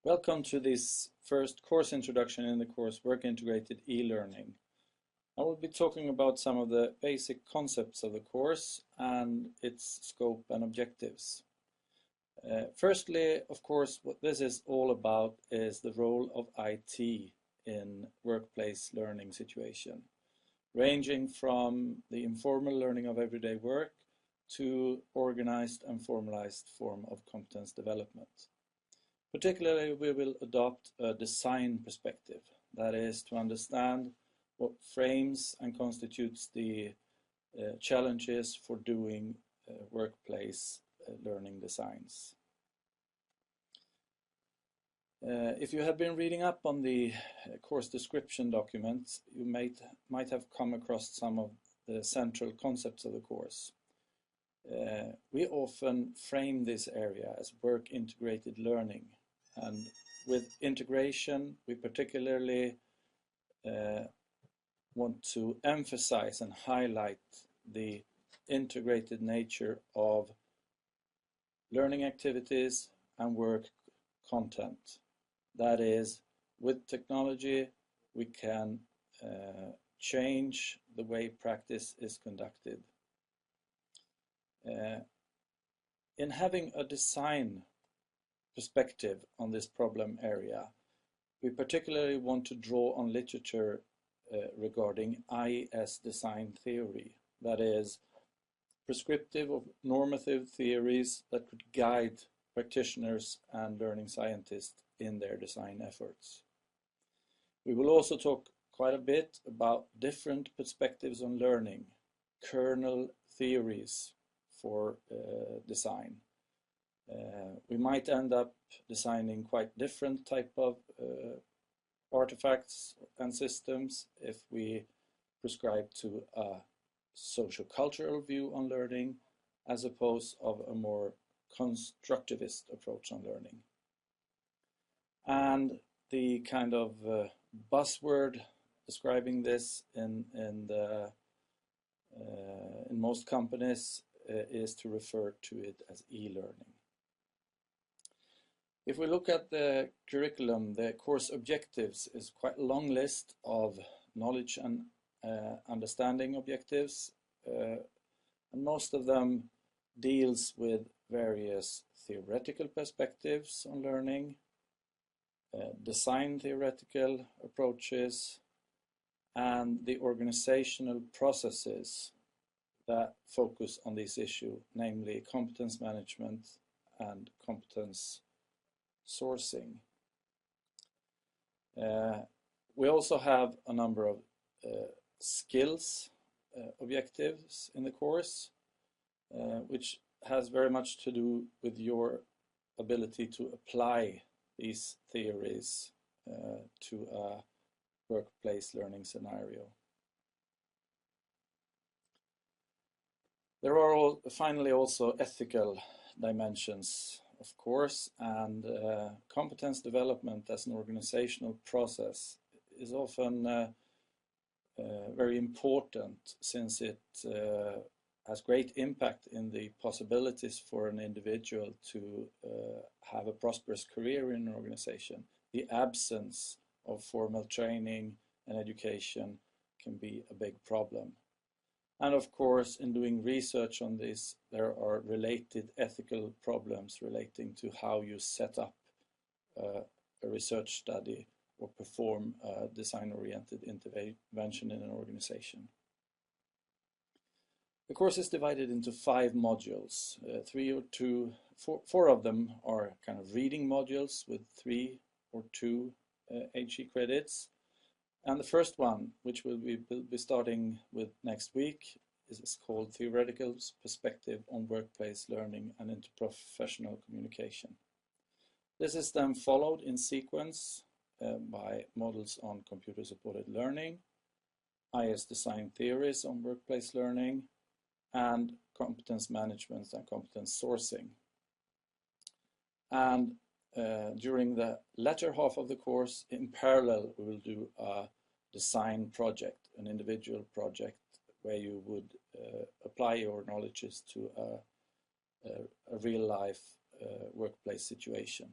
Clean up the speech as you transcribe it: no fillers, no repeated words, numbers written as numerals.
Welcome to this first course introduction in the course Work Integrated E-Learning. I will be talking about some of the basic concepts of the course and its scope and objectives. Firstly, of course, what this is all about is the role of IT in workplace learning situation, ranging from the informal learning of everyday work to organized and formalized form of competence development. Particularly, we will adopt a design perspective, that is, to understand what frames and constitutes the challenges for doing workplace learning designs. If you have been reading up on the course description documents, you might have come across some of the central concepts of the course. We often frame this area as work integrated learning, and with integration we particularly want to emphasize and highlight the integrated nature of learning activities and work content. That is, with technology we can change the way practice is conducted. In having a design perspective on this problem area, we particularly want to draw on literature regarding IS design theory, that is, prescriptive or normative theories that could guide practitioners and learning scientists in their design efforts. We will also talk quite a bit about different perspectives on learning, kernel theories for design. We might end up designing quite different type of artifacts and systems if we prescribe to a socio-cultural view on learning as opposed of a more constructivist approach on learning. And the kind of buzzword describing this in most companies is to refer to it as e-learning. If we look at the curriculum, the course objectives is quite a long list of knowledge and understanding objectives, and most of them deals with various theoretical perspectives on learning, design theoretical approaches, and the organizational processes that focus on this issue, namely competence management and competence sourcing. We also have a number of skills objectives in the course, which has very much to do with your ability to apply these theories to a workplace learning scenario. There are finally also ethical dimensions, of course, and competence development as an organizational process is often very important, since it has great impact in the possibilities for an individual to have a prosperous career in an organization. The absence of formal training and education can be a big problem. And of course, in doing research on this, there are related ethical problems relating to how you set up a research study or perform a design-oriented intervention in an organization. The course is divided into 5 modules. 4 of them are kind of reading modules with 3 or 2 HE credits. And the first one, which we'll be starting with next week, is called Theoretical Perspective on Workplace Learning and Interprofessional Communication. This is then followed in sequence by models on computer-supported learning, IS design theories on workplace learning, and competence management and competence sourcing. And during the latter half of the course, in parallel, we will do a design project, an individual project, where you would apply your knowledges to a real-life workplace situation.